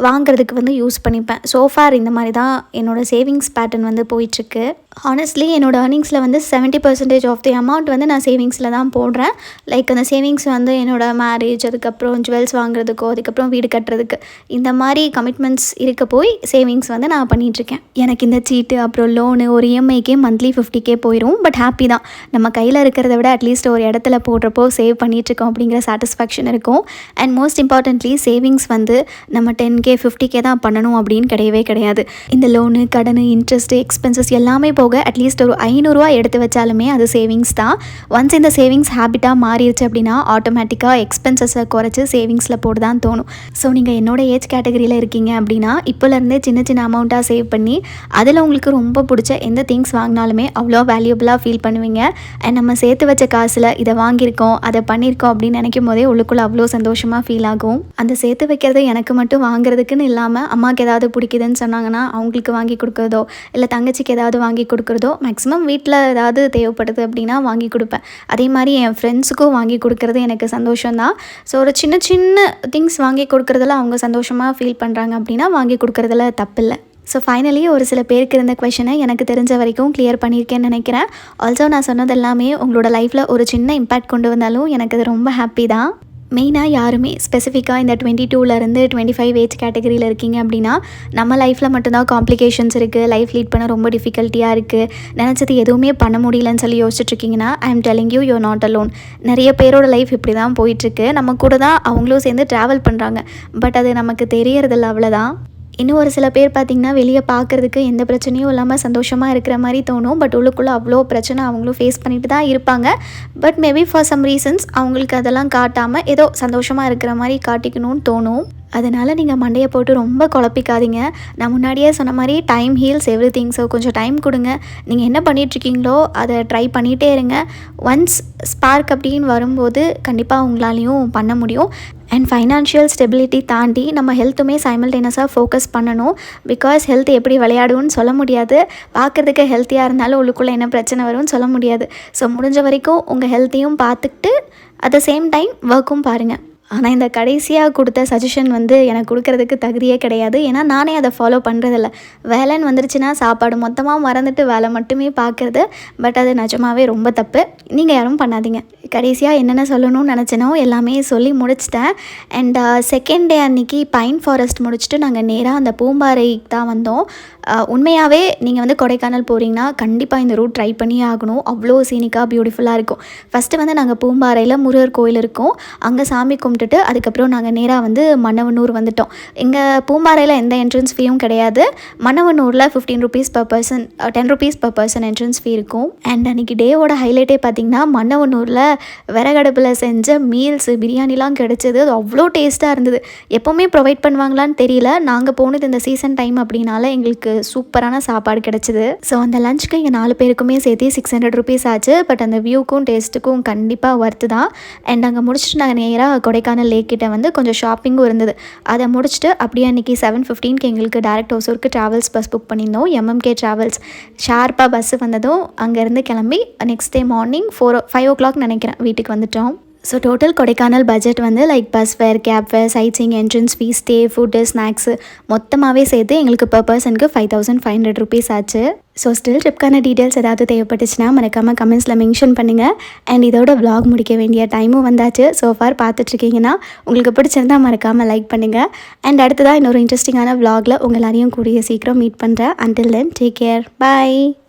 [SPEAKER 1] வாங்குறதுக்கு வந்து யூஸ் பண்ணிப்பேன். சோஃபார் இந்த மாதிரி தான் என்னோடய சேவிங்ஸ் பேட்டர்ன் வந்து போயிட்டுருக்கு. ஹானஸ்ட்லி என்னோடய ஏர்னிங்ஸில் வந்து 70% ஆஃப் தி அமௌண்ட் வந்து நான் சேவிங்ஸில் தான் போடுறேன். லைக் அந்த சேவிங்ஸ் வந்து என்னோடய மேரேஜ், அதுக்கப்புறம் ஜுவல்ஸ் வாங்குறதுக்கோ, அதுக்கப்புறம் வீடு கட்டுறதுக்கு, இந்த மாதிரி கமிட்மெண்ட்ஸ் இருக்க போய் சேவிங்ஸ் வந்து நான் பண்ணிகிட்ருக்கேன். எனக்கு இந்த சீட்டு அப்புறம் லோனு ஒரு இஎம்ஐக்கே மந்த்லி 50K போயிடும். பட் ஹாப்பி தான், நம்ம கையில் இருக்கிறத விட அட்லீஸ்ட் ஒரு இடத்துல போடுறப்போ சேவ் பண்ணிகிட்ருக்கோம் அப்படிங்கிற சாட்டிஸ்ஃபேக்ஷன் இருக்கும். அண்ட் மோஸ்ட் இம்பார்ட்டன்ட்லி சேவிங்ஸ் வந்து நம்ம 10K 50K தான் பண்ணணும் அப்படின்னு கிடையாது. இந்த லோனு, கடன், இன்ட்ரெஸ்ட்டு, எக்ஸ்பென்சஸ் எல்லாமே போக அட்லீஸ்ட் ஒரு ₹500 எடுத்து வச்சாலுமே அது சேவிங்ஸ் தான். ஒன்ஸ் இந்த சேவிங்ஸ் ஹேபிட்டாக மாறிடுச்சு அப்படின்னா ஆட்டோமேட்டிக்காக எக்ஸ்பென்சஸை குறைச்சி சேவிங்ஸில் போட தான் தோணும். ஸோ நீங்கள் என்னோட ஏஜ் கேட்டகரியில் இருக்கீங்க அப்படின்னா இப்போலேருந்தே சின்ன அமௌண்ட்டாக சேவ் பண்ணி அதில் உங்களுக்கு ரொம்ப பிடிச்ச எந்த திங்ஸ் வாங்கினாலுமே அவ்வளோ வேல்யூபிளாக ஃபீல் பண்ணுவீங்க. அண்ட் நம்ம சேர்த்து வச்ச காசில் இதை வாங்கியிருக்கோம், அதை பண்ணியிருக்கோம் அப்படின்னு நினைக்கும் போதே உள்ளுக்குள்ளே அவ்வளோ சந்தோஷமாக ஃபீல் ஆகும். அந்த சேர்த்து வைக்கிறது எனக்கு மட்டும் வாங்குறதுக்குன்னு இல்லாமல் அம்மாவுக்கு ஏதாவது பிடிக்குதுன்னு சொன்னாங்கன்னா அவங்களுக்கு வாங்கி கொடுக்குறதோ, இல்லை தங்கச்சிக்கு ஏதாவது வாங்கி கொடுக்குறதோ, மேக்ஸிமம் வீட்டில் ஏதாவது தேவைப்படுது அப்படின்னா வாங்கி கொடுப்பேன். அதே மாதிரி என் ஃப்ரெண்ட்ஸுக்கும் வாங்கி கொடுக்குறது எனக்கு சந்தோஷம்தான். ஸோ ஒரு சின்ன திங்ஸ் வாங்கி கொடுக்குறதுல அவங்க சந்தோஷமாக ஃபீல் பண்ணுறாங்க அப்படின்னா வாங்கி கொடுக்குறதுல தப்பில்லை. ஸோ ஃபைனலி ஒரு சில பேருக்கு இருந்த கொஷனை எனக்கு தெரிஞ்ச வரைக்கும் கிளியர் பண்ணியிருக்கேன்னு நினைக்கிறேன். ஆல்சோ நான் சொன்னது எல்லாமே உங்களோட லைஃப்பில் ஒரு சின்ன இம்பேக்ட் கொண்டு வந்தாலும் எனக்கு அது ரொம்ப ஹாப்பி தான். மெயினாக யாருமே ஸ்பெசிஃபிக்காக இந்த 22லேருந்து 25 ஏஜ் கேட்டகரியில் இருக்கீங்க அப்படின்னா நம்ம லைஃப்பில் மட்டும்தான் காம்ப்ளிகேஷன்ஸ் இருக்குது, லைஃப் லீட் பண்ண ரொம்ப டிஃபிகல்ட்டியாக இருக்குது, நினச்சது எதுவுமே பண்ண முடியலன்னு சொல்லி யோசிச்சுட்ருக்கீங்கன்னா I am telling you you're not alone. நிறைய பேரோட லைஃப் இப்படி தான் போயிட்டுருக்கு. நம்ம கூட தான் அவங்களும் சேர்ந்து ட்ராவல் பண்ணுறாங்க. பட் அது நமக்கு தெரியறதில்ல, அவ்வளோதான். இன்னும் ஒரு சில பேர் பார்த்திங்கன்னா வெளியே பார்க்குறதுக்கு எந்த பிரச்சனையும் இல்லாமல் சந்தோஷமாக இருக்கிற மாதிரி தோணும். பட் உள்ளுக்குள்ளே அவ்வளோ பிரச்சனை அவங்களும் ஃபேஸ் பண்ணிட்டு தான் இருப்பாங்க. But maybe for some reasons அவங்களுக்கு அதெல்லாம் காட்டாமல் ஏதோ சந்தோஷமாக இருக்கிற மாதிரி காட்டிக்கணும்னு தோணும். அதனால் நீங்கள் மண்டையை போட்டு ரொம்ப குழப்பிக்காதீங்க. நான் முன்னாடியே சொன்ன மாதிரி time heals every thing. So கொஞ்சம் டைம் கொடுங்க. நீங்கள் என்ன பண்ணிகிட்ருக்கீங்களோ அதை ட்ரை பண்ணிகிட்டே இருங்க. ஒன்ஸ் ஸ்பார்க் அப்படின்னு வரும்போது கண்டிப்பாக உங்களாலையும் பண்ண முடியும். அண்ட் ஃபைனான்ஷியல் ஸ்டெபிலிட்டி தாண்டி நம்ம ஹெல்த்துமே சைமல்டேனியஸாக ஃபோக்கஸ் பண்ணணும். பிகாஸ் ஹெல்த் எப்படி விளையாடுன்னு சொல்ல முடியாது. பார்க்குறதுக்கு ஹெல்த்தியாக இருந்தாலும் உள்ளுக்குள்ளே என்ன பிரச்சனை வரும்னு சொல்ல முடியாது. ஸோ முடிஞ்ச வரைக்கும் உங்கள் ஹெல்த்தையும் பார்த்துக்கிட்டு அட் த சேம் டைம் ஒர்க்கும் பாருங்கள். ஆனால் இந்த கடைசியாக கொடுத்த சஜஷன் வந்து எனக்கு கொடுக்கறதுக்கு தகுதியே கிடையாது. ஏன்னா நானே அதை ஃபாலோ பண்ணுறதில்ல. வேலைன்னு வந்துருச்சுன்னா சாப்பாடு மொத்தமாக மறந்துட்டு வேலை மட்டுமே பார்க்குறது. பட் அது நிஜமாவே ரொம்ப தப்பு. நீங்கள் யாரும் பண்ணாதீங்க. கடைசியாக என்னென்ன சொல்லணும்னு நினச்சேனோ எல்லாமே சொல்லி முடிச்சிட்டேன். அண்ட் செகண்ட் டே அன்றைக்கி பைன் ஃபாரஸ்ட் முடிச்சுட்டு நாங்கள் நேராக அந்த பூம்பாறைக்கு தான் வந்தோம். உண்மையாகவே நீங்கள் வந்து கொடைக்கானல் போகிறீங்கன்னா கண்டிப்பாக இந்த ரூட் ட்ரை பண்ணியே ஆகணும். அவ்வளோ சீனிக்காக பியூட்டிஃபுல்லாக இருக்கும். ஃபஸ்ட்டு வந்து நாங்கள் பூம்பாறையில் முருகர் கோயில் இருக்கும், அங்கே சாமி கும்பிட்டுட்டு அதுக்கப்புறம் நாங்கள் நேராக வந்து மன்னவனூர் வந்துட்டோம். இங்கே பூம்பாறையில் எந்த என்ட்ரன்ஸ் ஃபீயும் கிடையாது. மன்னவனூரில் 15 rupees per person, 10 rupees per person entrance ஃபீ இருக்கும். அண்ட் அன்றைக்கி டேவோட ஹைலைட்டே பார்த்திங்கன்னா மன்னவனூரில் விறகடுப்பில் செஞ்ச மீல்ஸ் பிரியாணிலாம் கிடச்சிது. அது அவ்வளோ டேஸ்ட்டாக இருந்தது. எப்போவுமே ப்ரொவைட் பண்ணுவாங்களான்னு தெரியல. நாங்கள் போனது இந்த சீசன் டைம் அப்படின்னால எங்களுக்கு சூப்பரான சாப்பாடு கிடச்சிது. ஸோ அந்த லஞ்சுக்கு இங்கே 4 பேருக்குமே சேர்த்து 600 rupees ஆச்சு. பட் அந்த வியூக்கும் டேஸ்ட்டுக்கும் கண்டிப்பாக ஒர்த்து தான். அண்ட் அங்கே முடிச்சுட்டு நாங்கள் நேராக கொடைக்கானல் லேக் கிட்ட வந்து கொஞ்சம் ஷாப்பிங்கும் இருந்தது. அதை முடிச்சுட்டு அப்படியே அன்றைக்கி 7:15க்கு எங்களுக்கு டேரக்ட் ஒசூருக்கு ட்ராவல்ஸ் பஸ் புக் பண்ணியிருந்தோம். MMK ட்ராவல்ஸ் ஷார்ப்பாக பஸ்ஸு வந்ததும் அங்கேருந்து கிளம்பி நெக்ஸ்ட் டே மார்னிங் 5 o'clock நினைக்கிறேன் வீட்டுக்கு வந்துட்டோம். ஸோ டோட்டல் கொடைக்கானல் பட்ஜெட் வந்து like bus fare, cab fare, sightseeing, entrance fees, stay, food, snacks மொத்தமாகவே சேர்த்து எங்களுக்கு per personக்கு 5500 rupees ஆச்சு. ஸோ ஸ்டில் ட்ரிப்கான டீட்டெயில்ஸ் ஏதாவது தேவைப்பட்டுச்சுன்னா மறக்காமல் கமெண்ட்ஸில் மென்ஷன் பண்ணுங்கள். அண்ட் இதோட vlog முடிக்க வேண்டிய டைமும் வந்தாச்சு. ஸோ ஃபார் பார்த்துட்ருக்கீங்கன்னா உங்களுக்கு பிடிச்சிருந்தா மறக்காமல் லைக் பண்ணுங்கள். அண்ட் அடுத்ததாக இன்னொரு இன்ட்ரெஸ்டிங்கான vlogல உங்கள் எல்லாரையும் கூடிய சீக்கிரம் மீட் பண்ணுறேன். until then take care, bye.